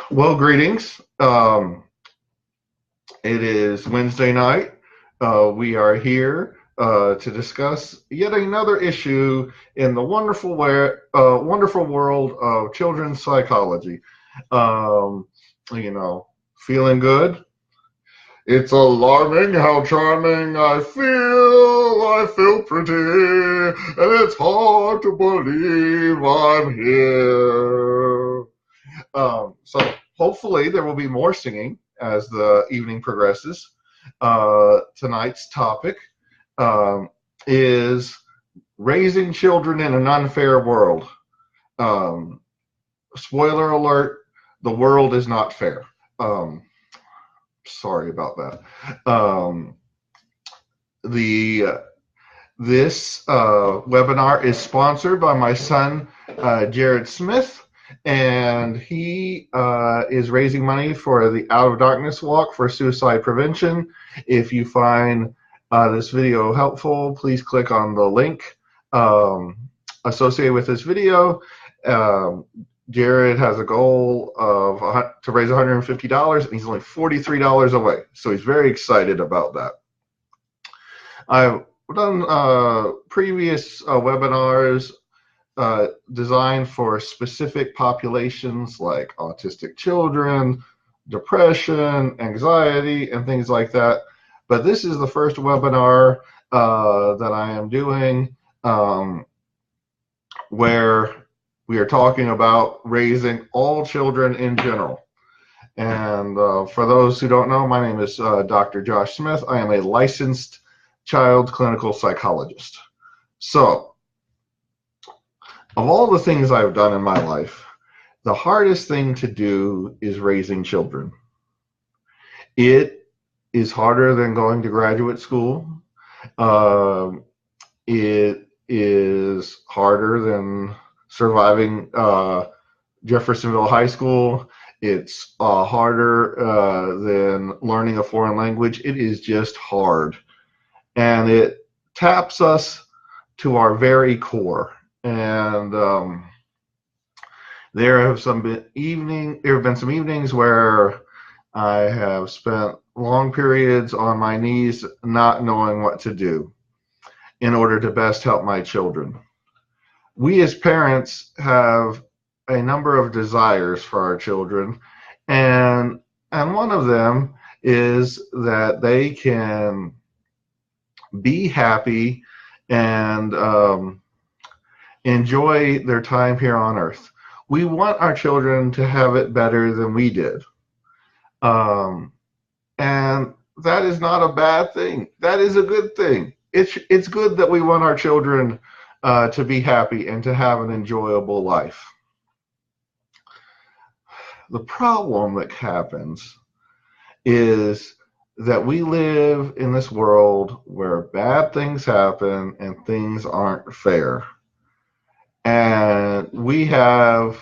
Well, greetings. It is Wednesday night. We are here to discuss yet another issue in the wonderful world of children's psychology. Um, you know, feeling good. It's alarming how charming I feel. I feel pretty, and it's hard to believe I'm here. So hopefully there will be more singing as the evening progresses. Tonight's topic um, is raising children in an unfair world. Um, Spoiler alert: the world is not fair. Um, Sorry about that. The This webinar is sponsored by my son, Jared Smith, and he is raising money for the Out of Darkness Walk for suicide prevention. If you find this video helpful, please click on the link associated with this video. Jared has a goal of to raise $150, and he's only $43 away, so he's very excited about that. I've done previous webinars designed for specific populations like autistic children, depression, anxiety, and things like that. But this is the first webinar that I am doing where we are talking about raising all children in general. And for those who don't know, my name is Dr. Josh Smith. I am a licensed child clinical psychologist. So, of all the things I've done in my life, the hardest thing to do is raising children. It is harder than going to graduate school. It is harder than surviving Jeffersonville High School. It's harder than learning a foreign language. It is just hard. And it taps us to our very core. And there have been some evenings where I have spent long periods on my knees not knowing what to do in order to best help my children. We as parents have a number of desires for our children, and one of them is that they can be happy and enjoy their time here on earth. We want our children to have it better than we did. And that is not a bad thing. That is a good thing. It's good that we want our children to be happy and to have an enjoyable life. The problem that happens is that we live in this world where bad things happen and things aren't fair. And we have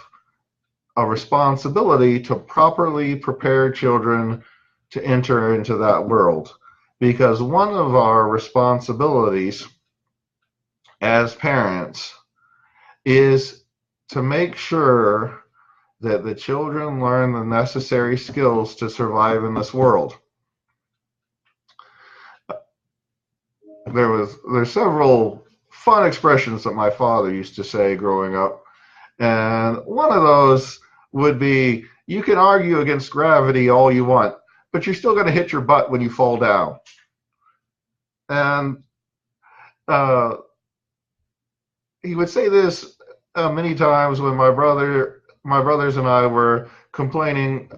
a responsibility to properly prepare children to enter into that world. Because one of our responsibilities as parents is to make sure that the children learn the necessary skills to survive in this world. There's several fun expressions that my father used to say growing up, and one of those would be, you can argue against gravity all you want, but you're still going to hit your butt when you fall down. And he would say this many times when my brothers and I were complaining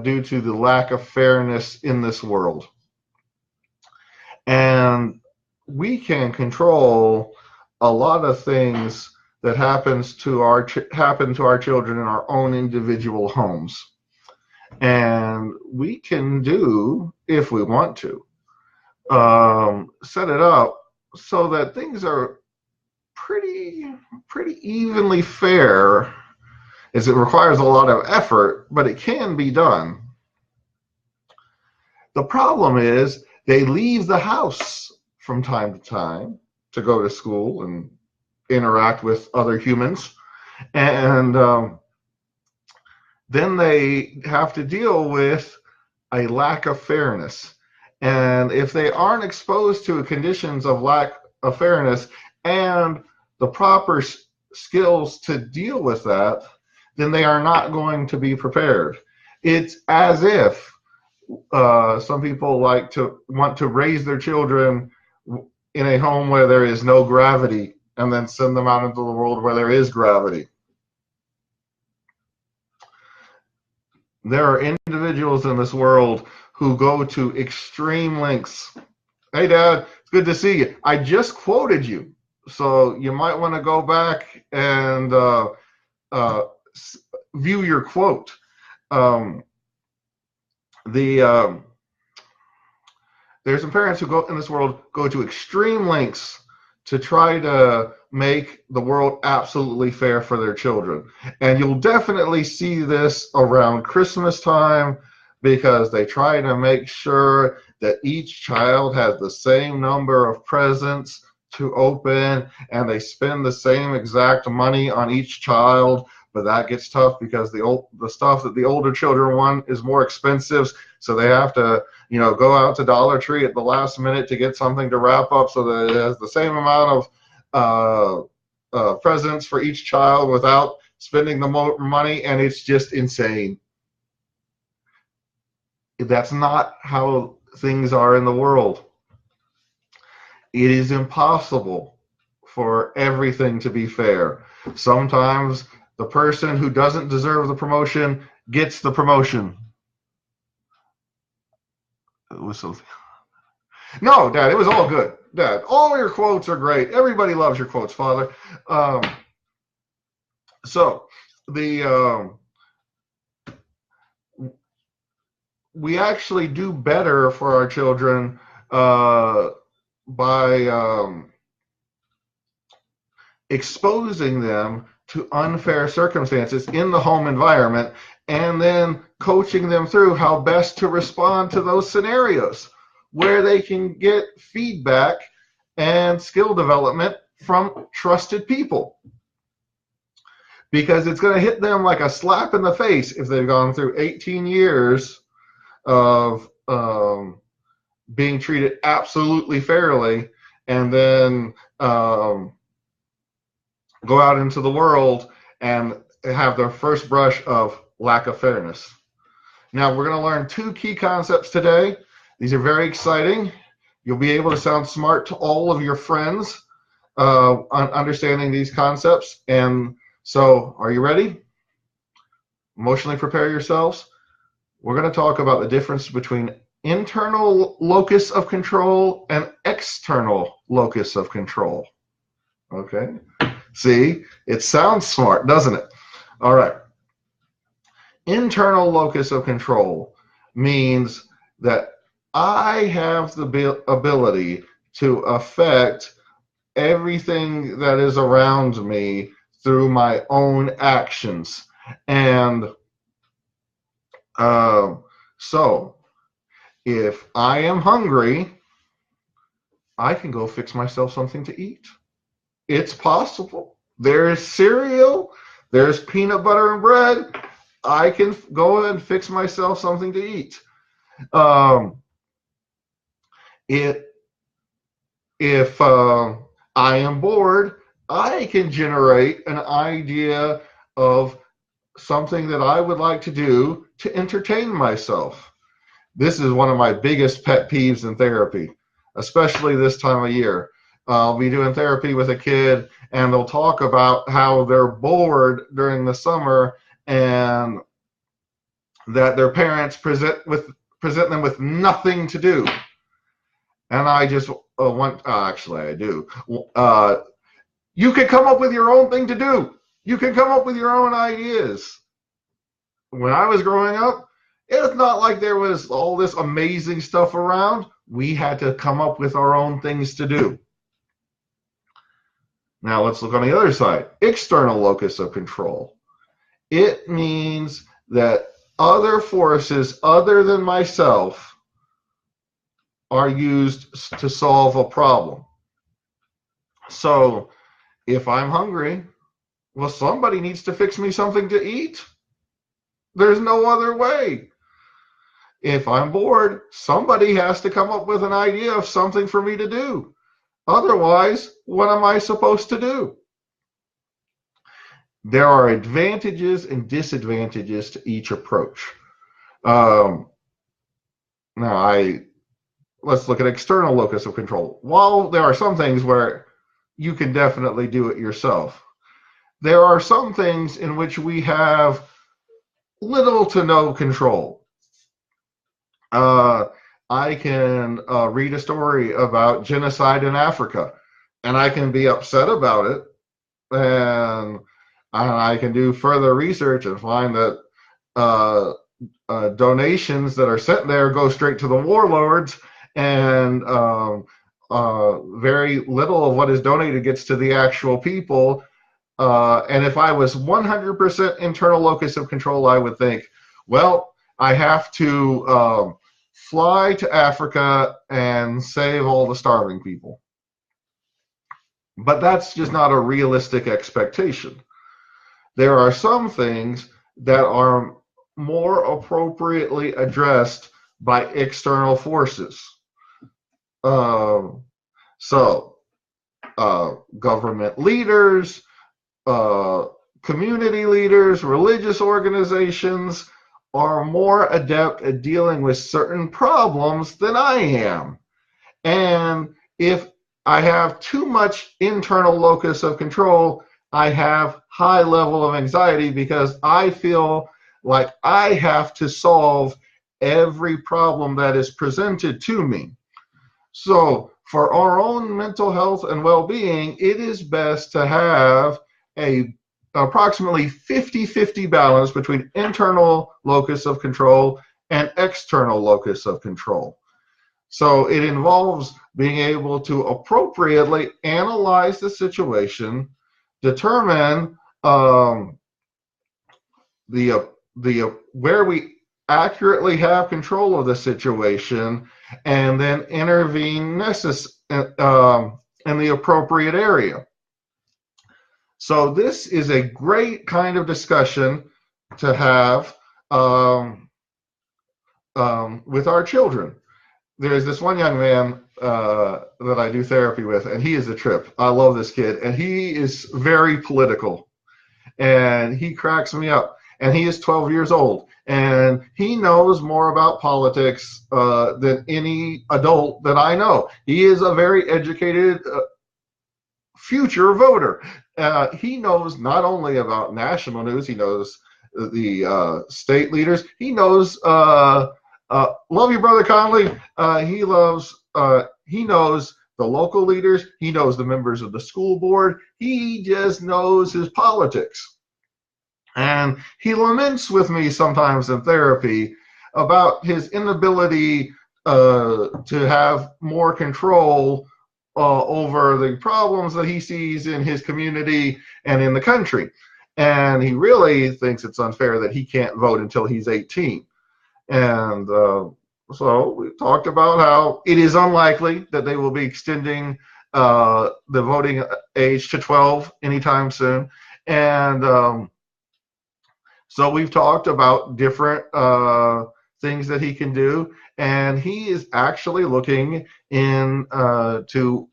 due to the lack of fairness in this world. And we can control a lot of things that happen to our children in our own individual homes. And we can do, if we want to, set it up so that things are pretty evenly fair, as it requires a lot of effort, but it can be done. The problem is they leave the house from time to time to go to school and interact with other humans, and then they have to deal with a lack of fairness. And if they aren't exposed to conditions of lack of fairness and the proper skills to deal with that, then they are not going to be prepared. It's as if some people want to raise their children in a home where there is no gravity and then send them out into the world where there is gravity. There are individuals in this world who go to extreme lengths. Hey, Dad, it's good to see you. I just quoted you, so you might want to go back and view your quote. There's some parents who go in this world go to extreme lengths to try to make the world absolutely fair for their children. And you'll definitely see this around Christmas time because they try to make sure that each child has the same number of presents to open, and they spend the same exact money on each child. But that gets tough because the stuff that the older children want is more expensive, so they have to, go out to Dollar Tree at the last minute to get something to wrap up so that it has the same amount of presents for each child without spending the money, and it's just insane. That's not how things are in the world. It is impossible for everything to be fair. Sometimes the person who doesn't deserve the promotion gets the promotion. It was so. No, Dad, it was all good. Dad, all your quotes are great. Everybody loves your quotes, Father. We actually do better for our children by exposing them to unfair circumstances in the home environment and then coaching them through how best to respond to those scenarios where they can get feedback and skill development from trusted people. Because it's going to hit them like a slap in the face if they've gone through 18 years of being treated absolutely fairly and then go out into the world and have their first brush of lack of fairness. Now, we're going to learn 2 key concepts today. These are very exciting. You'll be able to sound smart to all of your friends on understanding these concepts. And so, are you ready? Emotionally prepare yourselves. We're going to talk about the difference between internal locus of control and external locus of control. Okay? See, it sounds smart, doesn't it? All right. Internal locus of control means that I have the ability to affect everything that is around me through my own actions. And so if I am hungry, I can go fix myself something to eat. It's possible. There's cereal, there's peanut butter and bread. I can go and fix myself something to eat. If I am bored, I can generate an idea of something that I would like to do to entertain myself. This is one of my biggest pet peeves in therapy, especially this time of year. I'll be doing therapy with a kid, and they'll talk about how they're bored during the summer and that their parents present them with nothing to do. And I just actually I do. You can come up with your own thing to do. You can come up with your own ideas. When I was growing up, it's not like there was all this amazing stuff around. We had to come up with our own things to do. Now let's look on the other side. External locus of control. It means that other forces other than myself are used to solve a problem. So if I'm hungry, well, somebody needs to fix me something to eat. There's no other way. If I'm bored, somebody has to come up with an idea of something for me to do. Otherwise, what am I supposed to do? There are advantages and disadvantages to each approach. Um, now, let's look at external locus of control. While there are some things where you can definitely do it yourself, there are some things in which we have little to no control. I can read a story about genocide in Africa, and I can be upset about it, and I can do further research and find that donations that are sent there go straight to the warlords, and very little of what is donated gets to the actual people. And if I was 100% internal locus of control, I would think, well, I have to fly to Africa and save all the starving people. But that's just not a realistic expectation. There are some things that are more appropriately addressed by external forces. Government leaders, community leaders, religious organizations are more adept at dealing with certain problems than I am. And if I have too much internal locus of control, I have high level of anxiety because I feel like I have to solve every problem that is presented to me. So for our own mental health and well-being, it is best to have a approximately 50-50 balance between internal locus of control and external locus of control. So it involves being able to appropriately analyze the situation, determine where we accurately have control of the situation, and then intervene in the appropriate area. So this is a great kind of discussion to have with our children. There's this one young man that I do therapy with, and he is a trip. I love this kid, and he is very political, and he cracks me up. And he is 12 years old, and he knows more about politics than any adult that I know. He is a very educated future voter. He knows not only about national news, he knows the state leaders. He knows, love you, Brother Conley. He knows the local leaders. He knows the members of the school board. He just knows his politics. And he laments with me sometimes in therapy about his inability to have more control over the problems that he sees in his community and in the country. And he really thinks it's unfair that he can't vote until he's 18. And so we talked about how it is unlikely that they will be extending the voting age to 12 anytime soon. And so we've talked about different things that he can do, and he is actually looking into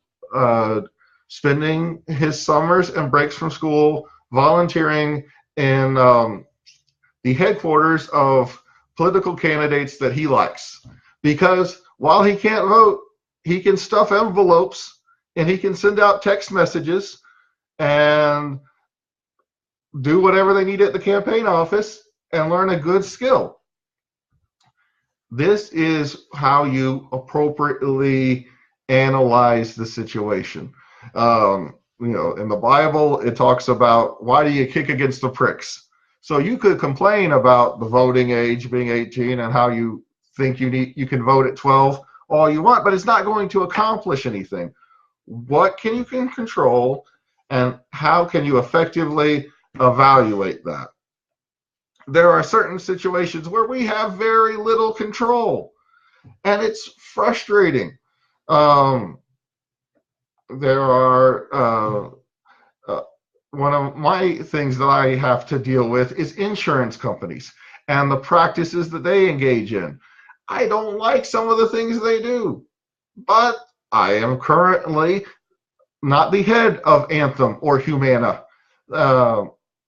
spending his summers and breaks from school volunteering in the headquarters of political candidates that he likes. Because while he can't vote, he can stuff envelopes and he can send out text messages and do whatever they need at the campaign office and learn a good skill. This is how you appropriately analyze the situation. In the Bible, it talks about why do you kick against the pricks? So you could complain about the voting age being 18 and how you think you can vote at 12 all you want, but it's not going to accomplish anything. What can you control, and how can you effectively evaluate that? There are certain situations where we have very little control, and it's frustrating. There are one of my things that I have to deal with is insurance companies, and the practices that they engage in. I don't like some of the things they do, but I am currently not the head of Anthem or Humana. Uh,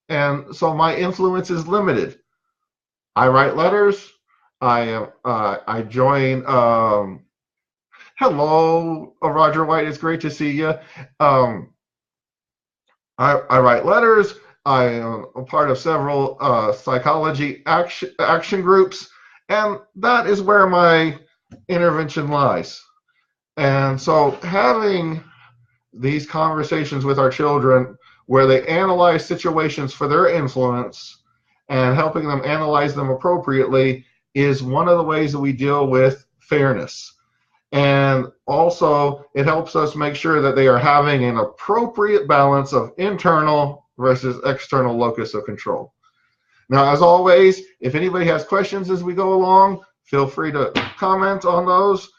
and so my influence is limited. I write letters. I join. Hello, Roger White. It's great to see you. I write letters. I am a part of several psychology action groups, and that is where my intervention lies. And so having these conversations with our children where they analyze situations for their influence and helping them analyze them appropriately is one of the ways that we deal with fairness. And also, it helps us make sure that they are having an appropriate balance of internal versus external locus of control. Now, as always, if anybody has questions as we go along, feel free to comment on those.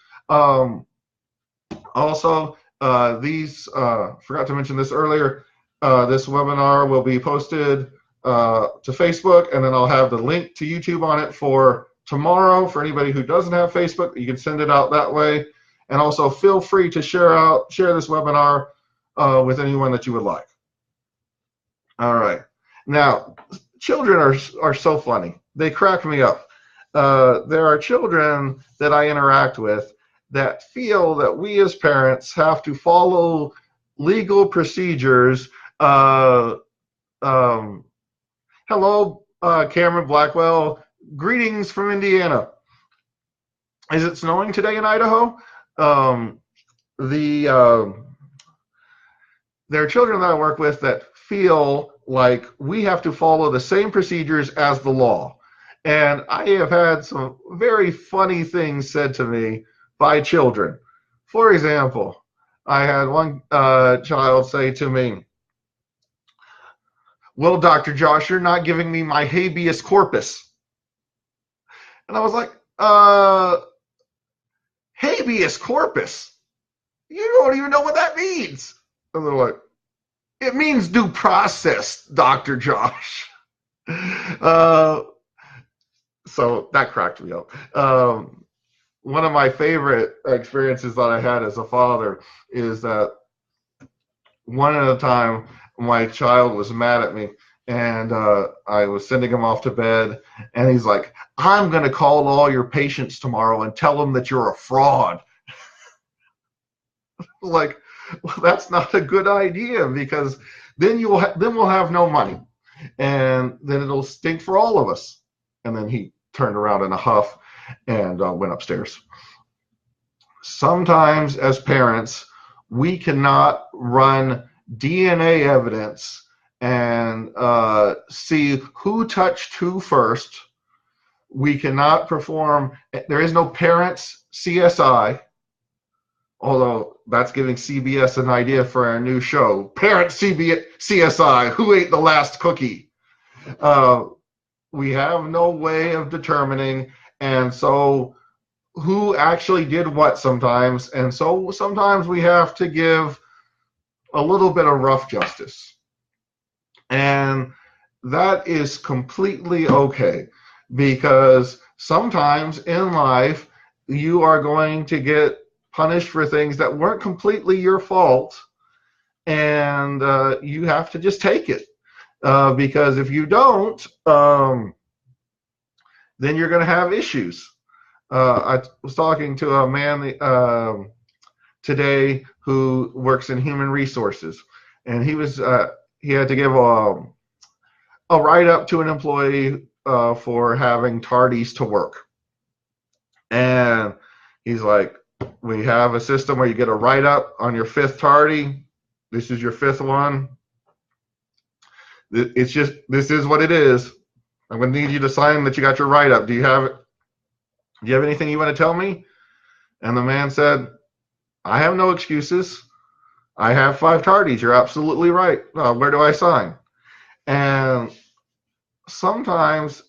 Also, forgot to mention this earlier, this webinar will be posted to Facebook, and then I'll have the link to YouTube on it for tomorrow. For anybody who doesn't have Facebook, you can send it out that way. And also feel free to share this webinar with anyone that you would like. All right. Now, children are so funny. They crack me up. There are children that I interact with that feel that we as parents have to follow legal procedures. Hello, Cameron Blackwell. Greetings from Indiana. Is it snowing today in Idaho? There are children that I work with that feel like we have to follow the same procedures as the law. And I have had some very funny things said to me by children. For example, I had one child say to me, "Well, Dr. Josh, you're not giving me my habeas corpus." And I was like, habeas corpus? You don't even know what that means. And they're like, "It means due process, Dr. Josh." So that cracked me up. One of my favorite experiences that I had as a father is that one at a time, my child was mad at me, and I was sending him off to bed, and he's like, "I'm going to call all your patients tomorrow and tell them that you're a fraud." Like, well, that's not a good idea, because then we'll have no money, and then it'll stink for all of us. And then he turned around in a huff and went upstairs. Sometimes as parents, we cannot run DNA evidence and see who touched who first. We cannot perform, there is no parents CSI, although that's giving CBS an idea for our new show, Parents CSI, Who Ate the Last Cookie? We have no way of determining, and so who actually did what sometimes, and so sometimes we have to give a little bit of rough justice. And that is completely okay, because sometimes in life you are going to get punished for things that weren't completely your fault, and you have to just take it. Because if you don't, then you're going to have issues. I was talking to a man today who works in human resources, and he had to give a write-up to an employee for having tardies to work. And he's like, "We have a system where you get a write-up on your fifth tardy. This is your fifth one. This is what it is. I'm going to need you to sign that you got your write-up. Do you have anything you want to tell me?" And the man said, "I have no excuses. I have 5 tardies. You're absolutely right. Where do I sign?" And sometimes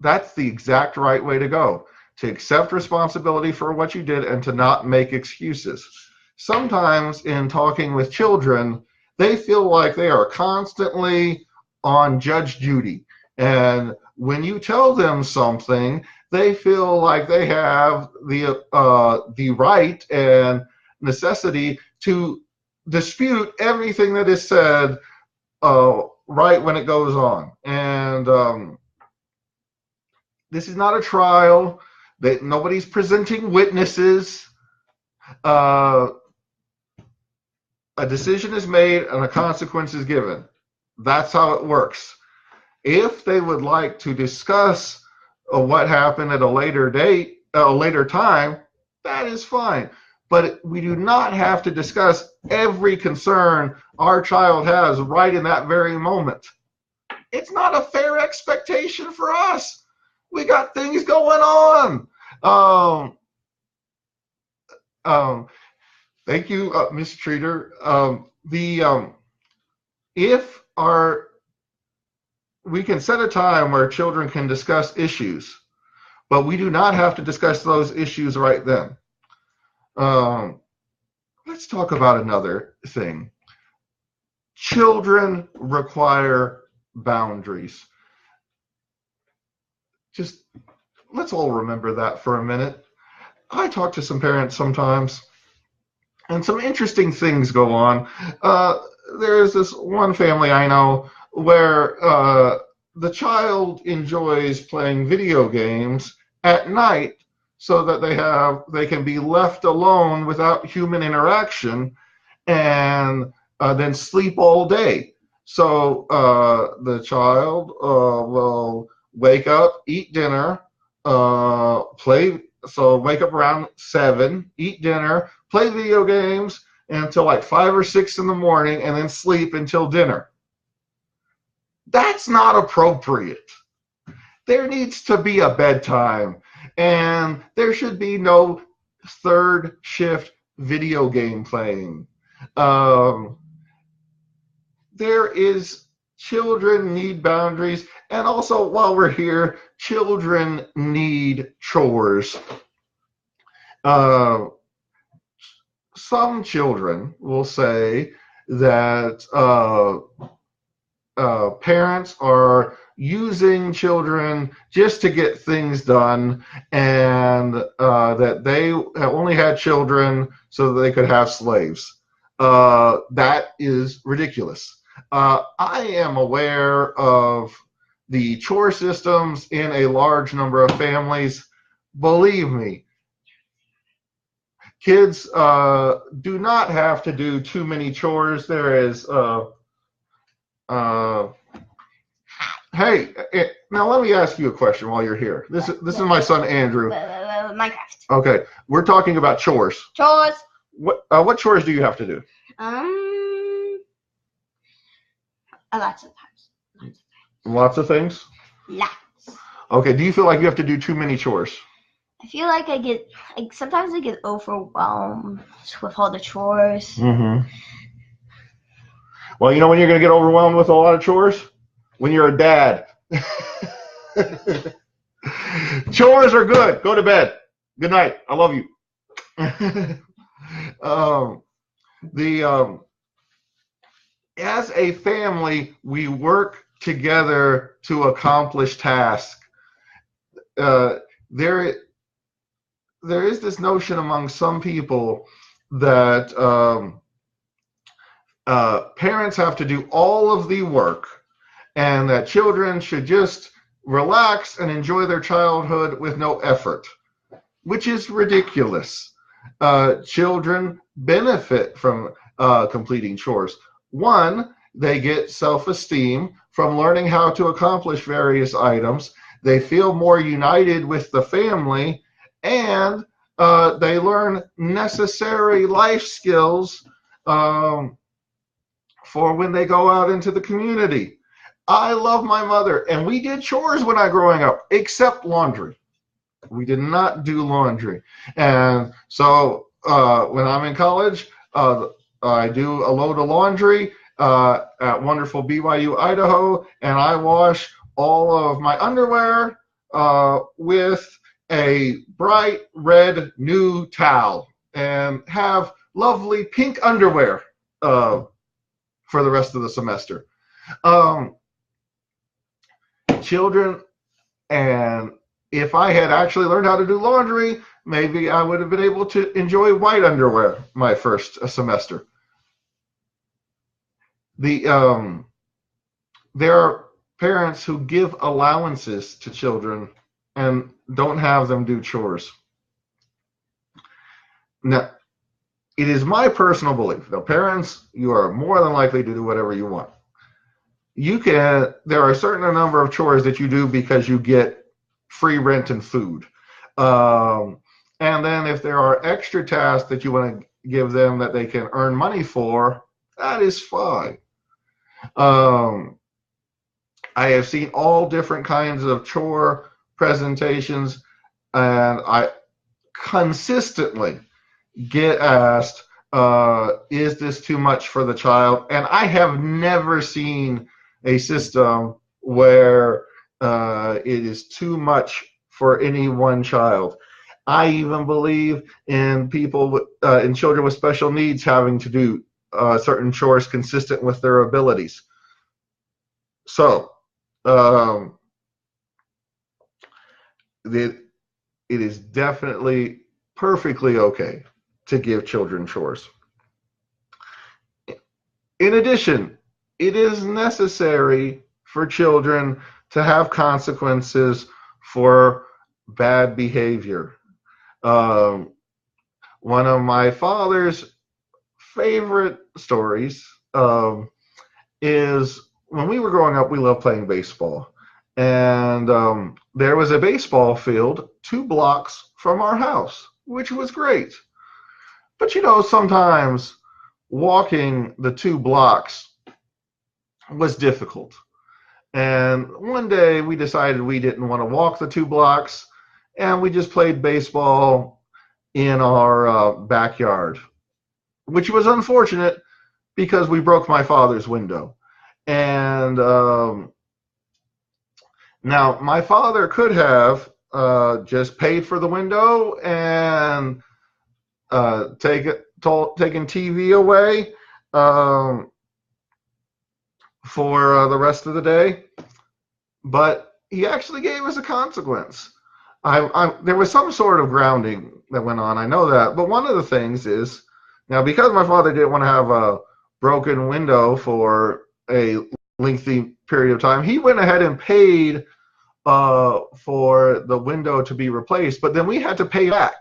that's the exact right way to go, to accept responsibility for what you did and to not make excuses. Sometimes in talking with children, they feel like they are constantly on Judge Judy, and when you tell them something, they feel like they have the right and necessity to dispute everything that is said right when it goes on. And this is not a trial. Nobody's presenting witnesses. A decision is made and a consequence is given. That's how it works. If they would like to discuss what happened at a later date, a later time, that is fine. But we do not have to discuss every concern our child has right in that very moment. It's not a fair expectation for us. We got things going on. Thank you, Ms. Treater. If we can set a time where children can discuss issues, but we do not have to discuss those issues right then. Let's talk about another thing. Children require boundaries. Just let's all remember that for a minute. I talk to some parents sometimes, and some interesting things go on. There's this one family I know where the child enjoys playing video games at night so that they can be left alone without human interaction, and then sleep all day. So the child will wake up, eat dinner, wake up around 7, eat dinner, play video games until like 5 or 6 in the morning, and then sleep until dinner. That's not appropriate. There needs to be a bedtime, and there should be no third shift video game playing. Children need boundaries, and also while we're here, children need chores. Some children will say that parents are using children just to get things done, and that they only had children so that they could have slaves. That is ridiculous. I am aware of the chore systems in a large number of families. Believe me, kids do not have to do too many chores. There is hey, now let me ask you a question while you're here. This is my son Andrew. Minecraft. Okay, we're talking about chores. Chores. What chores do you have to do? Lots of times. Lots of things? Lots. Okay, do you feel like you have to do too many chores? I feel like sometimes I get overwhelmed with all the chores. Mm-hmm. Well, you know when you're going to get overwhelmed with a lot of chores? When you're a dad. Chores are good. Go to bed. Good night. I love you. As a family, we work together to accomplish tasks. There is this notion among some people that parents have to do all of the work, and that children should just relax and enjoy their childhood with no effort, which is ridiculous. Children benefit from completing chores. One, they get self-esteem from learning how to accomplish various items. They feel more united with the family, and they learn necessary life skills for when they go out into the community. I love my mother, and we did chores when I was growing up, except laundry. We did not do laundry. And so when I'm in college, I do a load of laundry at wonderful BYU, Idaho, and I wash all of my underwear with a bright red new towel and have lovely pink underwear for the rest of the semester. Children And if I had actually learned how to do laundry, maybe I would have been able to enjoy white underwear my first semester. There are parents who give allowances to children and don't have them do chores. Now, it is my personal belief that parents, you are more than likely to do whatever you want. There are a certain number of chores that you do because you get free rent and food. Um, and then if there are extra tasks that you want to give them that they can earn money for, that is fine. Um, I have seen all different kinds of chore presentations, and I consistently get asked, is this too much for the child? And I have never seen a system where it is too much for any one child. I even believe in in children with special needs having to do certain chores consistent with their abilities. So, um, it is definitely perfectly okay to give children chores. In addition, it is necessary for children to have consequences for bad behavior. Um, One of my father's favorite stories is when we were growing up, we loved playing baseball. And there was a baseball field 2 blocks from our house, which was great. But sometimes walking the 2 blocks was difficult. And one day we decided we didn't want to walk the 2 blocks, and we just played baseball in our backyard, which was unfortunate because we broke my father's window. And now my father could have just paid for the window and taken TV away for the rest of the day, but he actually gave us a consequence. There was some sort of grounding that went on, I know that, but one of the things is, now because my father didn't want to have a broken window for a lengthy period of time, he went ahead and paid for the window to be replaced, but then we had to pay back.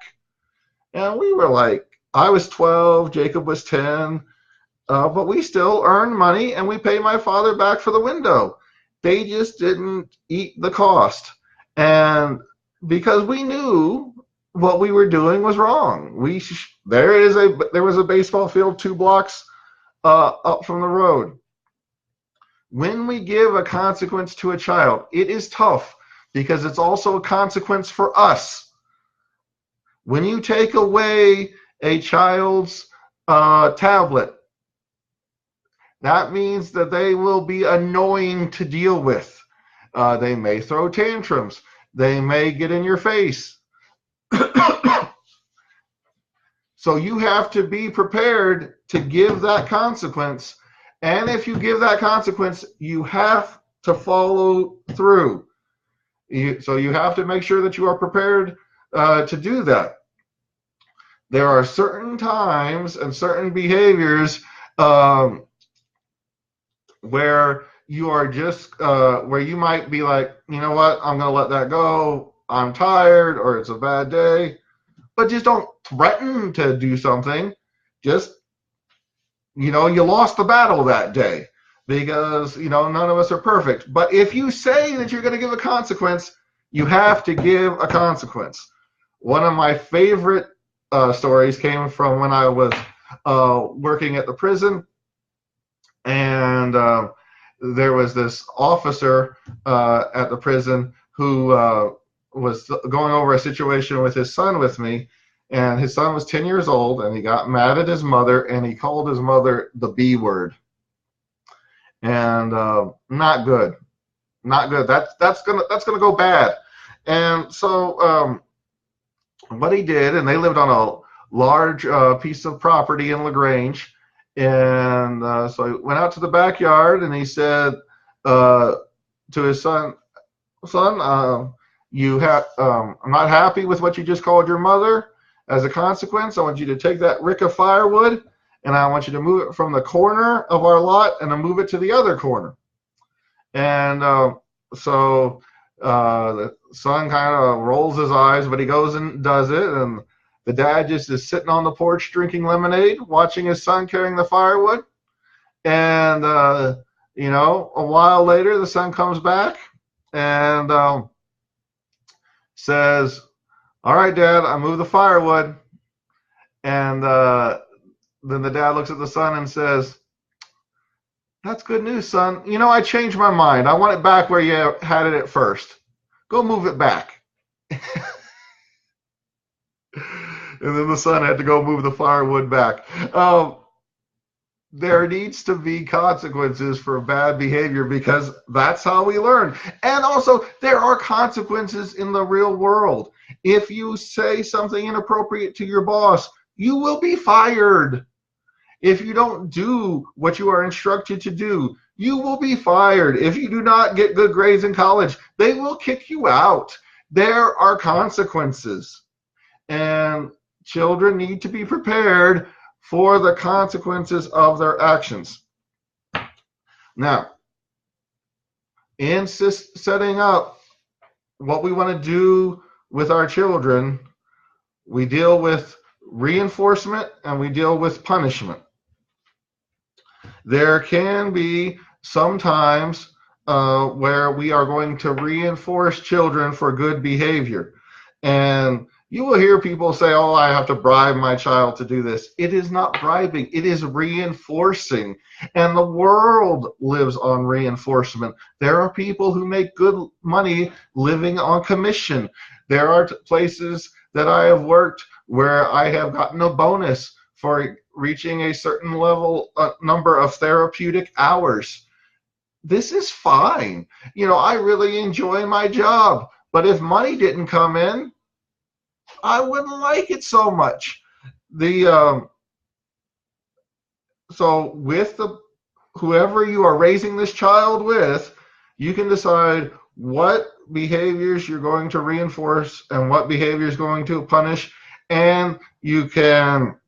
And we were like, I was 12, Jacob was 10, but we still earned money and we paid my father back for the window. They just didn't eat the cost. And because we knew what we were doing was wrong. There was a baseball field 2 blocks up from the road. When we give a consequence to a child, it is tough because it's also a consequence for us. When you take away a child's tablet, that means that they will be annoying to deal with. They may throw tantrums. They may get in your face. So you have to be prepared to give that consequence. And if you give that consequence, you have to follow through. So you have to make sure that you are prepared to do that. There are certain times and certain behaviors where you are just where you might be like, you know what, I'm going to let that go. I'm tired, or it's a bad day. But just don't threaten to do something. Just, you lost the battle that day because, none of us are perfect. But if you say that you're going to give a consequence, you have to give a consequence. One of my favorite stories came from when I was working at the prison, and there was this officer at the prison who was going over a situation with his son with me, and his son was 10 years old, and he got mad at his mother, and he called his mother the B word. And not good. That's gonna go bad. And so what he did, and they lived on a large piece of property in LaGrange, and so he went out to the backyard and he said to his son, son, I'm not happy with what you just called your mother. As a consequence, I want you to take that rick of firewood and I want you to move it from the corner of our lot and then move it to the other corner. And so the son kind of rolls his eyes, but he goes and does it. And the dad just is sitting on the porch drinking lemonade, watching his son carrying the firewood. And, a while later, the son comes back and says, "All right, Dad, I moved the firewood." And then the dad looks at the son and says, "That's good news, son. I changed my mind. I want it back where you had it at first. Go move it back." And then the son had to go move the firewood back. There needs to be consequences for bad behavior because that's how we learn. And also, there are consequences in the real world. If you say something inappropriate to your boss, you will be fired. If you don't do what you are instructed to do, you will be fired. If you do not get good grades in college, they will kick you out. There are consequences. And children need to be prepared for the consequences of their actions. Now, in setting up what we want to do with our children, we deal with reinforcement and we deal with punishment. There can be sometimes where we are going to reinforce children for good behavior. And you will hear people say, "Oh, I have to bribe my child to do this." It is not bribing, it is reinforcing. And the world lives on reinforcement. There are people who make good money living on commission. There are places that I have worked where I have gotten a bonus for reaching a certain level, number of therapeutic hours. This is fine. I really enjoy my job. But if money didn't come in, I wouldn't like it so much. So with whoever you are raising this child with, you can decide what behaviors you're going to reinforce and what behaviors going to punish, and you can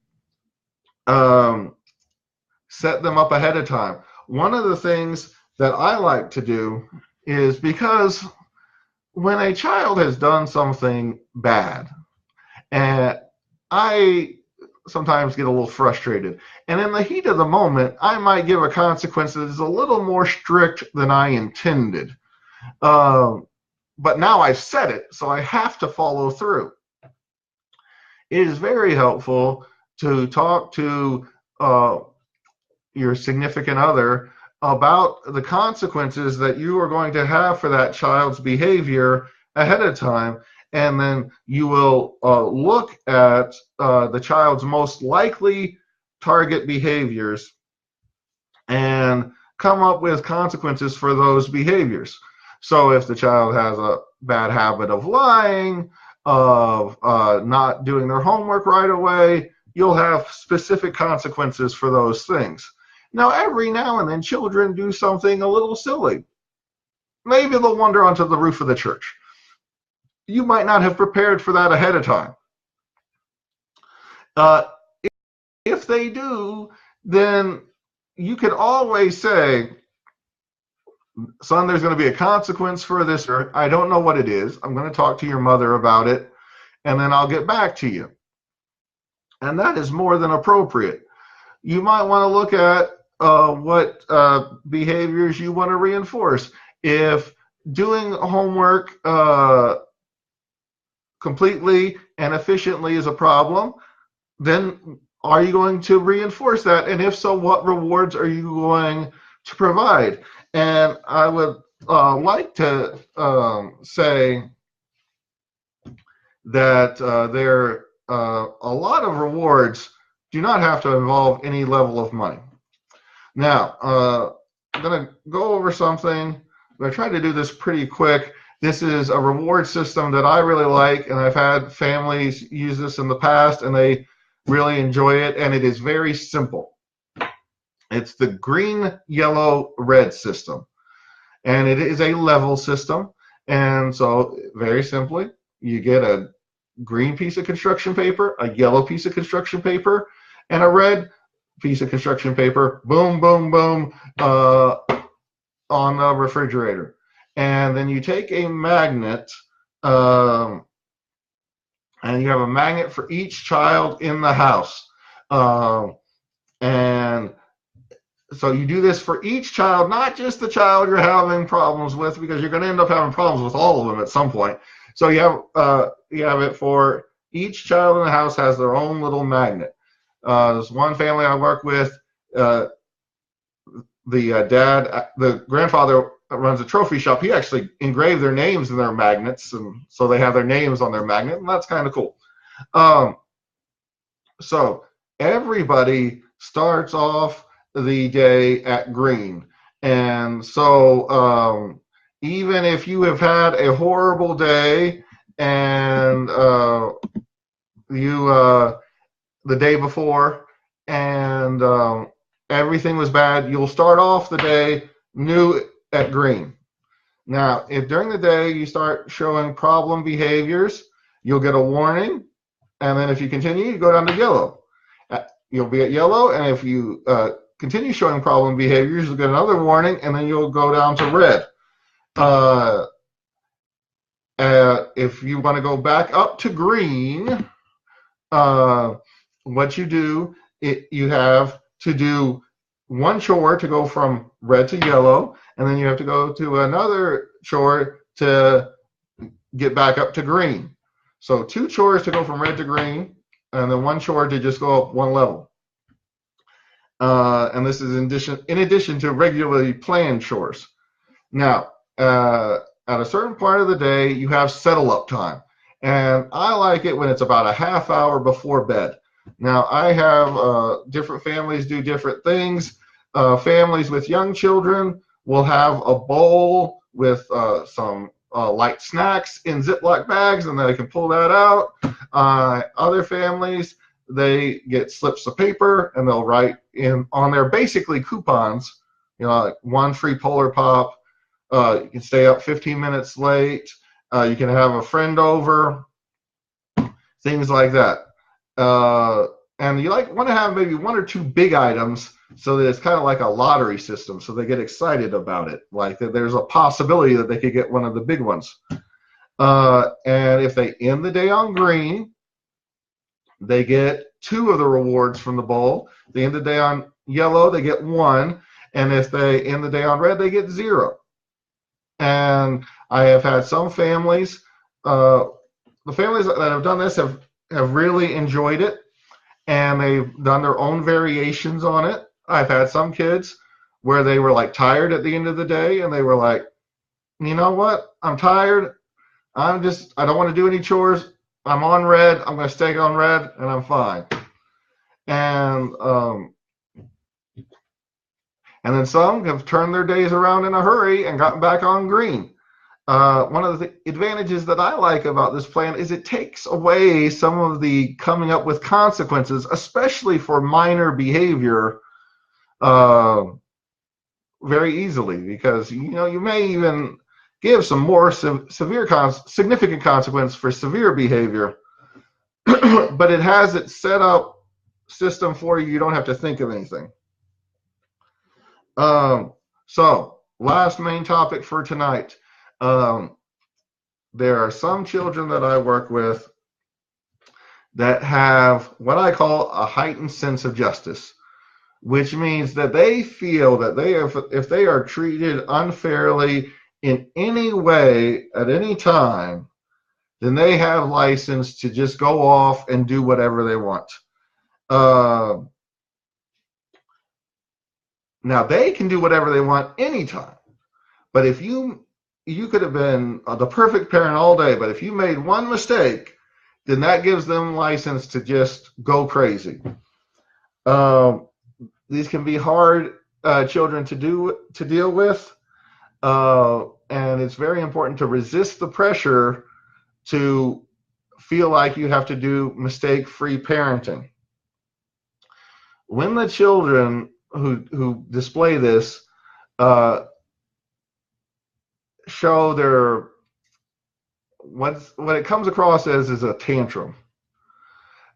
set them up ahead of time. One of the things that I like to do is, because when a child has done something bad, and I sometimes get a little frustrated, and in the heat of the moment, I might give a consequence that is a little more strict than I intended. But now I've said it, so I have to follow through. It is very helpful to talk to your significant other about the consequences that you are going to have for that child's behavior ahead of time. And then you will look at the child's most likely target behaviors and come up with consequences for those behaviors. So if the child has a bad habit of lying, of not doing their homework right away, you'll have specific consequences for those things. Now, every now and then, children do something a little silly. Maybe they'll wander onto the roof of the church. You might not have prepared for that ahead of time. If they do, then you can always say, "Son, there's going to be a consequence for this. I don't know what it is. I'm going to talk to your mother about it, and then I'll get back to you." And that is more than appropriate. You might want to look at what behaviors you want to reinforce. If doing homework completely and efficiently is a problem, then are you going to reinforce that? And if so, what rewards are you going to provide? And I would like to say that there a lot of rewards do not have to involve any level of money. Now, I'm going to go over something. I'm going to try to do this pretty quick. This is a reward system that I really like, and I've had families use this in the past, and they really enjoy it, and it is very simple. It's the green, yellow, red system, and it is a level system. And so, very simply, you get a green piece of construction paper, a yellow piece of construction paper, and a red piece of construction paper. Boom, boom, boom, on the refrigerator. And then you take a magnet, um, and you have a magnet for each child in the house. And so you do this for each child, not just the child you're having problems with, because you're going to end up having problems with all of them at some point. So you have it for each child in the house has their own little magnet. There's one family I work with. The grandfather runs a trophy shop. He actually engraved their names in their magnets, and so they have their names on their magnet, and that's kind of cool. So everybody starts off the day at green. And so even if you have had a horrible day and the day before and everything was bad, you'll start off the day new at green. Now, if during the day you start showing problem behaviors, you'll get a warning. And then if you continue, you go down to yellow. You'll be at yellow, and if you continue showing problem behaviors, you'll get another warning, and then you'll go down to red. If you want to go back up to green, what you do, you have to do one chore to go from red to yellow, and then you have to go to another chore to get back up to green. So 2 chores to go from red to green, and then 1 chore to just go up 1 level. And this is in addition to regularly planned chores. Now, at a certain part of the day, you have settle up time. And I like it when it's about a half hour before bed. Now, I have different families do different things. Families with young children will have a bowl with some light snacks in Ziploc bags, and they can pull that out. Other families, they get slips of paper, and they'll write in on there basically coupons, like 1 free Polar Pop. You can stay up 15 minutes late. You can have a friend over, things like that. And you want to have maybe 1 or 2 big items so that it's kind of like a lottery system, so they get excited about it, like that there's a possibility that they could get one of the big ones. And if they end the day on green, they get 2 of the rewards from the bowl. If they end the day on yellow, they get 1. And if they end the day on red, they get 0. And I have had some families, the families that have done this have really enjoyed it, and they've done their own variations on it. I've had some kids where they were like tired at the end of the day, and they were like, you know what, I'm tired. I don't want to do any chores. I'm on red. I'm going to stay on red, and I'm fine. And then some have turned their days around in a hurry and gotten back on green. One of the advantages that I like about this plan is it takes away some of the coming up with consequences, especially for minor behavior, very easily, because you may even give some more significant consequence for severe behavior, but it has its set up system for you. You don't have to think of anything. So last main topic for tonight. There are some children that I work with that have what I call a heightened sense of justice, which means that they feel that if they are treated unfairly in any way at any time, then they have license to just go off and do whatever they want. Now, they can do whatever they want anytime, but if you could have been the perfect parent all day, but if you made one mistake, then that gives them license to just go crazy. These can be hard children to deal with, and it's very important to resist the pressure to feel like you have to do mistake-free parenting. When the children who display this show their what it comes across as is a tantrum.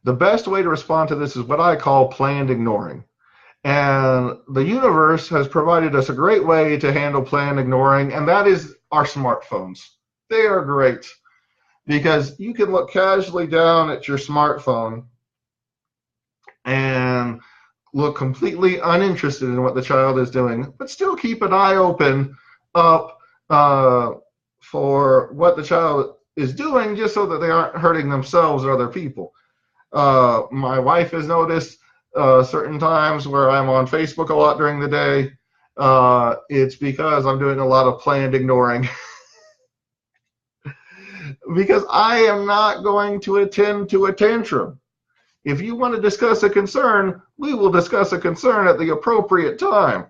The best way to respond to this is what I call planned ignoring. And the universe has provided us a great way to handle planned ignoring, and that is our smartphones. They are great because you can look casually down at your smartphone and look completely uninterested in what the child is doing, but still keep an eye open up for what the child is doing, just so that they aren't hurting themselves or other people. My wife has noticed certain times where I'm on Facebook a lot during the day. It's because I'm doing a lot of planned ignoring. Because I am not going to attend to a tantrum. If you want to discuss a concern, we will discuss a concern at the appropriate time.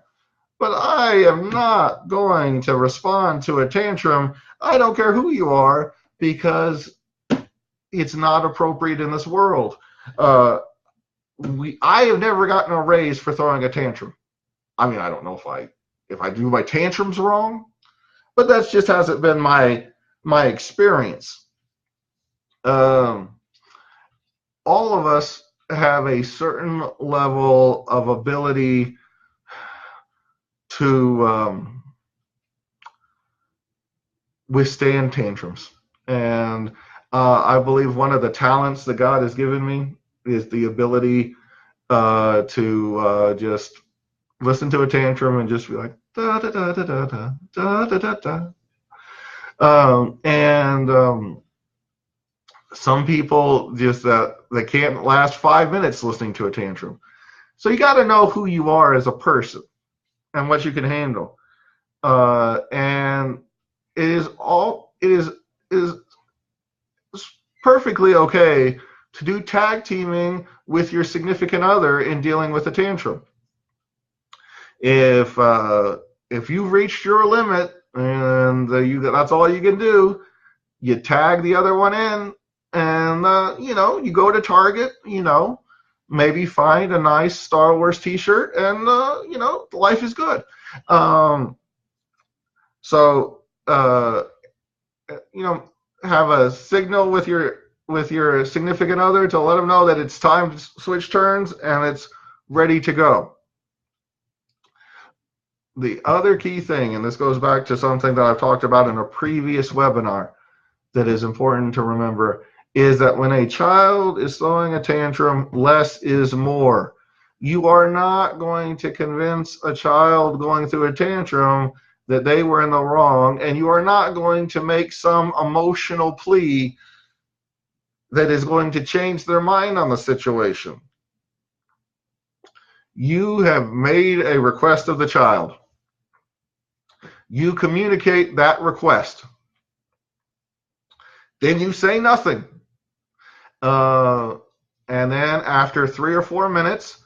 But I am not going to respond to a tantrum. I don't care who you are, because it's not appropriate in this world. I have never gotten a raise for throwing a tantrum. I mean, I don't know if I do my tantrums wrong, but that's just hasn't been my experience. All of us have a certain level of ability to withstand tantrums. And I believe one of the talents that God has given me is the ability to just listen to a tantrum and just be like, da da da da da da da da da da. Some people just they can't last 5 minutes listening to a tantrum. So you got to know who you are as a person and what you can handle. And it is perfectly okay to do tag teaming with your significant other in dealing with a tantrum. If you've reached your limit and that's all you can do, you tag the other one in, and you go to Target, maybe find a nice Star Wars T-shirt, and life is good. Have a signal with your significant other to let them know that it's time to switch turns and it's ready to go. The other key thing, and this goes back to something that I've talked about in a previous webinar that is important to remember, is that when a child is throwing a tantrum, less is more. You are not going to convince a child going through a tantrum that they were in the wrong, and you are not going to make some emotional plea that is going to change their mind on the situation. You have made a request of the child. You communicate that request. Then you say nothing. And then after 3 or 4 minutes,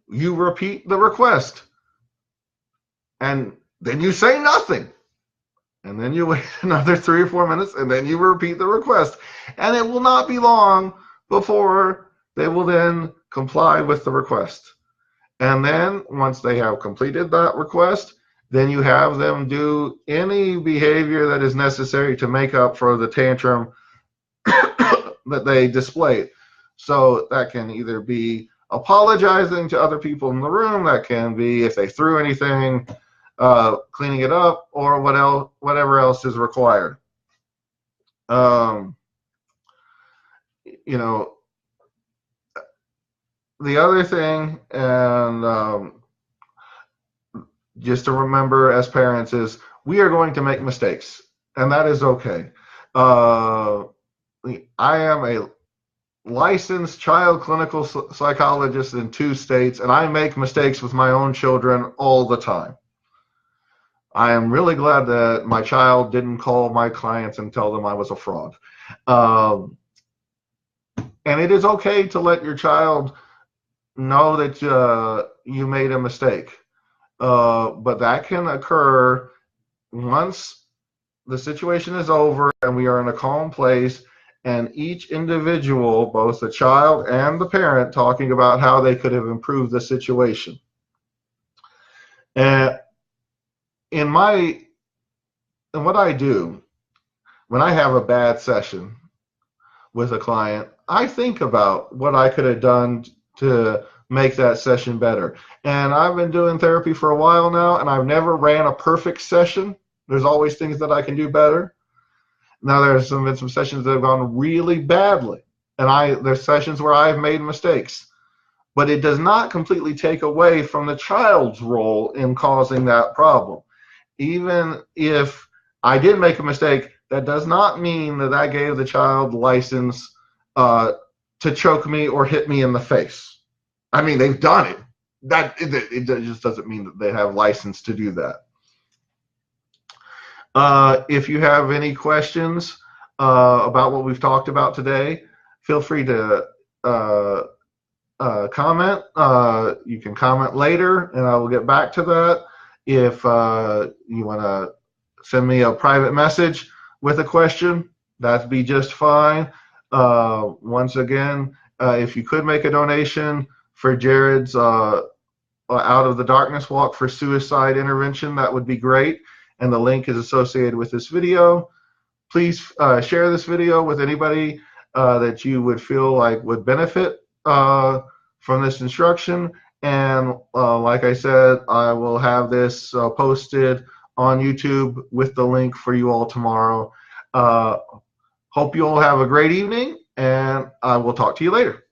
you repeat the request. And then you say nothing. And then you wait another 3 or 4 minutes, and then you repeat the request. And it will not be long before they will then comply with the request. And then once they have completed that request, then you have them do any behavior that is necessary to make up for the tantrum that they displayed. So that can either be apologizing to other people in the room, that can be if they threw anything, cleaning it up, or whatever else is required. The other thing, and just to remember as parents, is we are going to make mistakes, and that is okay. I am a licensed child clinical psychologist in 2 states, and I make mistakes with my own children all the time. I am really glad that my child didn't call my clients and tell them I was a fraud. And it is okay to let your child know that you made a mistake. But that can occur once the situation is over and we are in a calm place, and each individual, both the child and the parent, talking about how they could have improved the situation. And what I do when I have a bad session with a client, I think about what I could have done to make that session better. And I've been doing therapy for a while now, and I've never ran a perfect session. There's always things that I can do better. Now there's been some sessions that have gone really badly, and there's sessions where I've made mistakes. But it does not completely take away from the child's role in causing that problem. Even if I did make a mistake, that does not mean that I gave the child license to choke me or hit me in the face. I mean, they've done it. It just doesn't mean that they have license to do that. If you have any questions about what we've talked about today, feel free to comment. You can comment later, and I will get back to that. If you want to send me a private message with a question, that'd be just fine. Once again, if you could make a donation for Jared's Out of the Darkness Walk for Suicide Intervention, that would be great. And the link is associated with this video. Please share this video with anybody that you would feel like would benefit from this instruction. And like I said, I will have this posted on YouTube with the link for you all tomorrow. Hope you all have a great evening, and I will talk to you later.